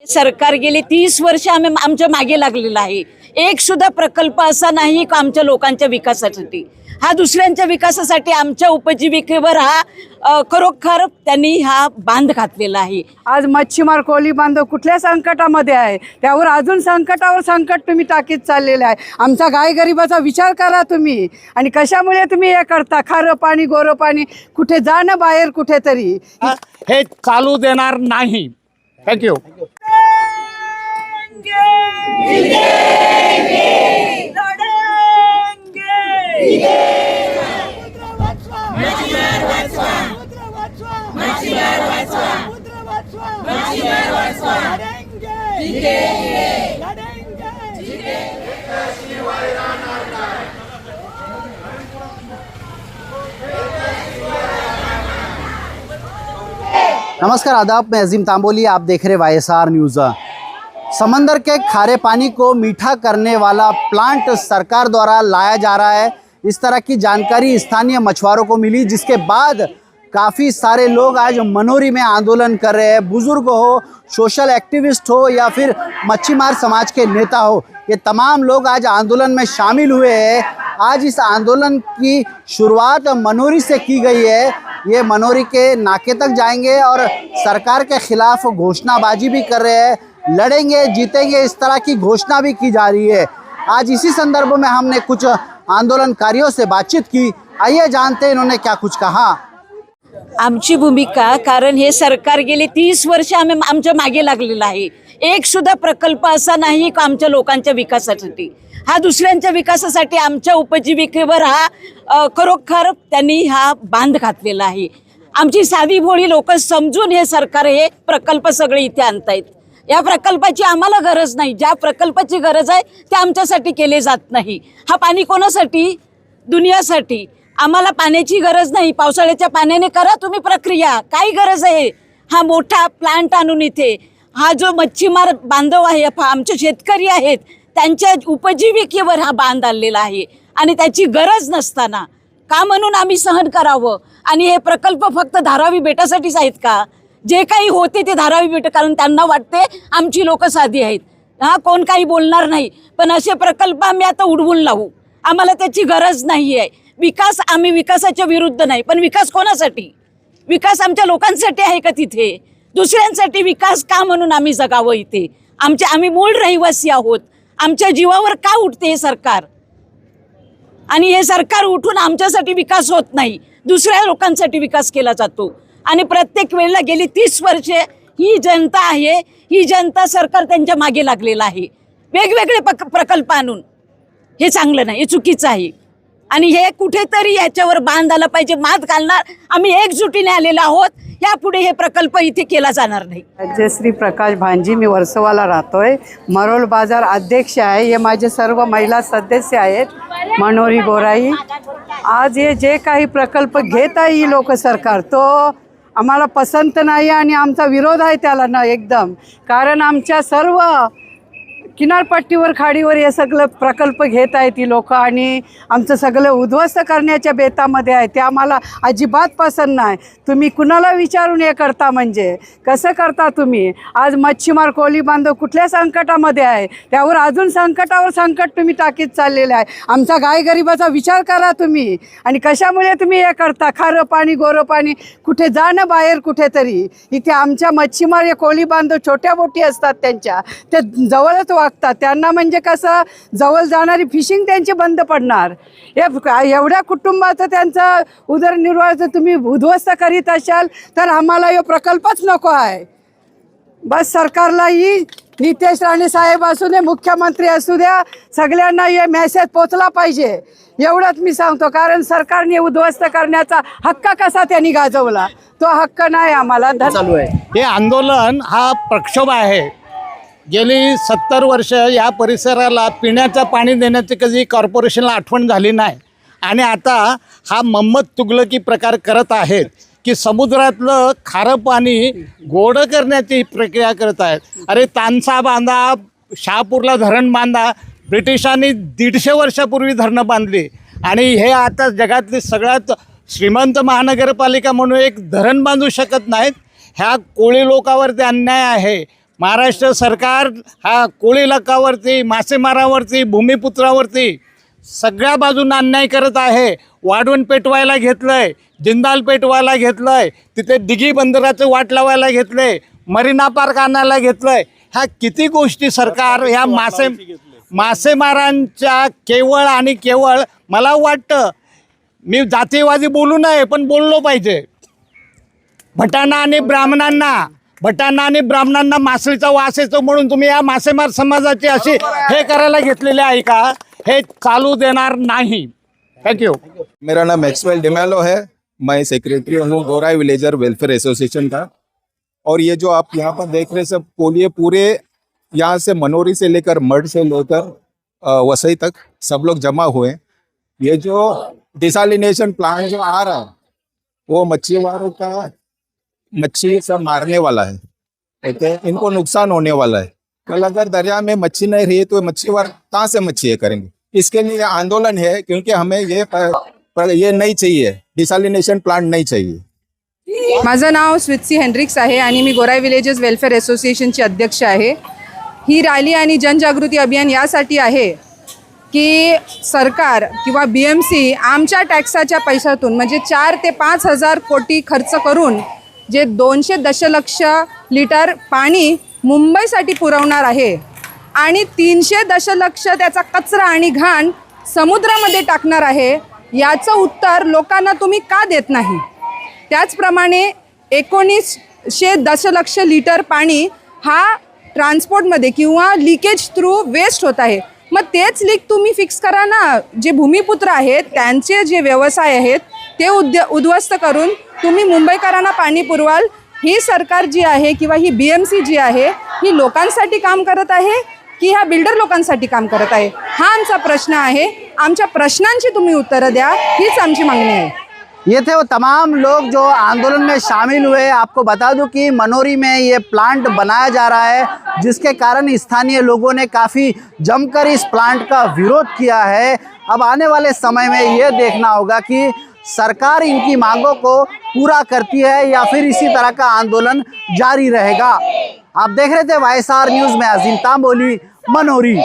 सरकार गेली 30 वर्ष आमच्या मागे लागलेलं आहे। एक सुद्धा प्रकल्प असा नाही का आमच्या लोकांच्या विकासासाठी, हा दुसऱ्यांच्या विकासासाठी आमच्या उपजीविकेवर हा खरोखर त्यांनी हा बांध घातलेला आहे। आज मच्छीमार कोळी बांधव कुठल्या संकटामध्ये आहे, त्यावर अजून संकटावर संकट तुम्ही टाकीत चाललेले आहे। आमचा गायगरिबाचा विचार करा तुम्ही, आणि कशामुळे तुम्ही हे करता? खारं पाणी गोरं पाणी कुठे जाणं बाहेर कुठेतरी हे चालू देणार नाही। थँक्यू। नमस्कार आदाब, मैं अजीम तांबोली, आप देख रहे YSR न्यूज़। समंदर के खारे पानी को मीठा करने वाला प्लांट सरकार द्वारा लाया जा रहा है, इस तरह की जानकारी स्थानीय मछुआरों को मिली, जिसके बाद काफ़ी सारे लोग आज मनोरी में आंदोलन कर रहे हैं। बुज़ुर्ग हो, सोशल एक्टिविस्ट हो या फिर मच्छीमार समाज के नेता हो, ये तमाम लोग आज आंदोलन में शामिल हुए हैं। आज इस आंदोलन की शुरुआत मनोरी से की गई है। ये मनोरी के नाके तक जाएंगे और सरकार के खिलाफ घोषणाबाजी भी कर रहे हैं, लड़ेंगे जीतेंगे, इस तरह की घोषणा भी की जा रही है। आज इसी संदर्भ में हमने कुछ आंदोलनकारियों से बातचीत की, आइए जानते हैं इन्होंने क्या कुछ कहा। आमची भूमिका, कारण हे सरकार गेली 30 वर्ष आमच्या मागे लागलेलं आहे। एक सुद्धा प्रकल्प असा नाही का आमच्या लोकांच्या विकासासाठी, हा दुसऱ्यांच्या विकासासाठी आमच्या उपजीविकेवर हा खरोखर त्यांनी हा बांध घातलेला आहे। आमची साधी भोळी लोक समजून हे सरकार हे प्रकल्प सगळे इथे आणतायत। या प्रकल्पाची आम्हाला गरज नाही, ज्या प्रकल्पाची गरज आहे ते आमच्यासाठी केले जात नाही। हा पाणी कोणासाठी? दुनियासाठी। आम्हाला पाण्याची गरज नाही, पावसाळ्याच्या पाण्याने करा तुम्ही प्रक्रिया, काय गरज आहे? हा मोठा प्लांट आणून इथे हा जो मच्छीमार बांधव आहे, आमचे शेतकरी आहेत, त्यांच्या उपजीविकेवर हा बांध आलेला आहे, आणि त्याची गरज नसताना का म्हणून आम्ही सहन करावं? आणि हे प्रकल्प फक्त धारावी बेटासाठीच आहेत का? जे काही होते ते धारावी बेट, कारण त्यांना वाटते आमची लोक साधी आहेत, हा कोण काही बोलणार नाही। पण असे प्रकल्प आम्ही आता उडवून लावू, आम्हाला त्याची गरज नाही आहे। विकास, आम्ही विकासाच्या विरुद्ध नाही, पण विकास कोणासाठी? विकास आमच्या लोकांसाठी आहे का तिथे? दुसऱ्यांसाठी विकास का म्हणून आम्ही जगावं इथे? आम्ही मूळ रहिवासी आहोत, आमच्या जीवावर का उठते हे सरकार? आणि हे सरकार उठून आमच्यासाठी विकास होत नाही, दुसऱ्या लोकांसाठी विकास केला जातो। आणि प्रत्येक वेळेला गेली 30 वर्षे ही जनता आहे, ही जनता सरकार त्यांच्या मागे लागलेला आहे, वेगवेगळे प्रकल्प आणून। हे चांगलं नाही, हे चुकीचं आहे, आणि हे कुठेतरी याच्यावर बांध आला पाहिजे, मात घालणार आम्ही एकजुटीने आलेलो आहोत। यापुढे हे प्रकल्प इथे केला जाणार नाही। राजश्री प्रकाश भांजी, मी वर्सोवाला राहतोय, मरोल बाजार अध्यक्ष आहे। हे माझे सर्व महिला सदस्य आहेत, मनोरी गोराई। आज हे जे काही प्रकल्प घेत आहे ही लोक सरकार, तो आम्हाला पसंत नाही आणि आमचा विरोध आहे त्याला ना एकदम। कारण आमच्या सर्व किनारपट्टीवर खाडीवर हे सगळं प्रकल्प घेत आहेत ती लोक, आणि आमचं सगळं उद्ध्वस्त करण्याच्या बेतामध्ये आहे, ते आम्हाला अजिबात पसंत नाही। तुम्ही कुणाला विचारून हे करता, म्हणजे कसं करता तुम्ही? आज मच्छीमार कोळी बांधव कुठल्या संकटामध्ये आहे, त्यावर अजून संकटावर संकट तुम्ही टाकीत चाललेले आहे। आमचा गायगरिबाचा विचार करा तुम्ही, आणि कशामुळे तुम्ही हे करता? खारं पाणी गोरं पाणी कुठे जाणं बाहेर कुठेतरी। इथे आमच्या मच्छीमार हे कोळी बांधव छोट्या बोटी असतात, त्यांच्या ते जवळच वागतात, त्यांना म्हणजे कसं जवळ जाणारी फिशिंग त्यांची बंद पडणार। एवढ्या कुटुंबाचं त्यांचा उदरनिर्वाहाचं तुम्ही उद्ध्वस्त करीत असाल तर आम्हाला हे प्रकल्पच नको आहे। बस सरकारलाही, नितेश राणे साहेब असू दे, मुख्यमंत्री असू द्या, सगळ्यांना हे मेसेज पोचला पाहिजे, एवढंच मी सांगतो। कारण सरकारने उद्ध्वस्त करण्याचा हक्क कसा त्यांनी गाजवला, तो हक्क नाही आम्हाला। चालू आहे हे आंदोलन, हा प्रक्षोभ आहे। गेली 70 वर्ष या परिसराला पिण्याचं पाणी देण्याची कधी कॉर्पोरेशनला आठवण झाली नाही, आणि आता हा मोहम्मद तुगलकी प्रकार करत आहेत की समुद्रातलं खारं पाणी गोड करण्याची प्रक्रिया करत आहेत। अरे तानसा बांधा, शहापूरला धरण बांधा, ब्रिटिशांनी 150 वर्षापूर्वी धरणं बांधली, आणि हे आता जगातली सगळ्यात श्रीमंत महानगरपालिका म्हणून एक धरण बांधू शकत नाहीत। ह्या कोळी लोकांवरती अन्याय आहे। महाराष्ट्र सरकार हा कोळी लोकांवरती, मासेमारावरती, भूमिपुत्रावरती सगळ्या बाजून अन्याय करत आहे. वाढवण पेटवायला घेतलंय, जिंदाल पेटवायला घेतलंय, तिथे दिघी बंदराचं वाट लावायला घेतलंय, मरीना पार्क आणायला घेतलंय. ह्या किती गोष्टी सरकार ह्या मासेमारांच्या केवळ आणि केवळ, मला वाटतं मी जातीवादी बोलू नये पण बोललो पाहिजे. भटांना आणि ब्राह्मणांना मासळीचा वास येतो म्हणून तुम्ही या मासेमार समाजाची अशी हे करायला घेतलेले आहे का? हे चालू देणार नहीं. Thank you. मेरा नाम मैक्सवेल डिमेलो है, मैं सेक्रेटरी हूँ गोराई विलेजर वेलफेयर एसोसिएशन का। और ये जो आप यहाँ पर देख रहे सब पोलिए पूरे यहाँ से मनोरी से लेकर मड से लेकर वसई तक सब लोग जमा हुए। ये जो डिसालिनेशन प्लांट जो आ रहा है वो मच्छीवारों का मच्छी सब मारने वाला है, ठीक है, इनको नुकसान होने वाला है। कल अगर दरिया में मच्छी नहीं रही तो मच्छीवार कहाँ से मच्छी करेंगे? इसके लिए आंदोलन है, क्योंकि हमें ये नहीं चाहिए, डिसालिनेशन प्लांट नहीं चाहिए। माझं नाव स्वित्सी हेनरिक्स आहे आणि मी गोराई विलेजेस वेलफेअर असोसिएशनची अध्यक्ष आहे। ही रॅली आणि जनजागृती अभियान यासाठी आहे की सरकार किंवा BMC आमच्या टॅक्साच्या पैशातून म्हणजे 4 ते 5 हजार कोटी खर्च करून जे 200 दशलक्ष लिटर पाणी मुंबईसाठी पुरवणार आहे आणि 300 दशलक्ष त्याचा कचरा आणि घाण समुद्रामध्ये टाकणार आहे, याचं उत्तर लोकांना तुम्ही का देत नाही? त्याचप्रमाणे 1900 दशलक्ष लिटर पाणी हा ट्रान्सपोर्टमध्ये किंवा लिकेज थ्रू वेस्ट होत आहे। मग तेच लीक तुम्ही फिक्स करा ना। जे भूमिपुत्र आहेत त्यांचे जे व्यवसाय आहेत ते उद्ध्वस्त करून तुम्ही मुंबईकरांना पाणी पुरवाल। ही सरकार जी आहे किंवा ही BMC जी आहे ही लोकांसाठी काम करत आहे की ह्या बिल्डर लोकांसाठी काम करत आहे? हा आमचा प्रश्न आहे। आमच्या प्रश्नांची तुम्ही उत्तरं द्या, हीच आमची मागणी आहे। ये थे वो तमाम लोग जो आंदोलन में शामिल हुए। आपको बता दूं कि मनोरी में ये प्लांट बनाया जा रहा है, जिसके कारण स्थानीय लोगों ने काफ़ी जमकर इस प्लांट का विरोध किया है। अब आने वाले समय में ये देखना होगा कि सरकार इनकी मांगों को पूरा करती है या फिर इसी तरह का आंदोलन जारी रहेगा। आप देख रहे थे YSR न्यूज़ में अजीम तांबोली, मनोरी।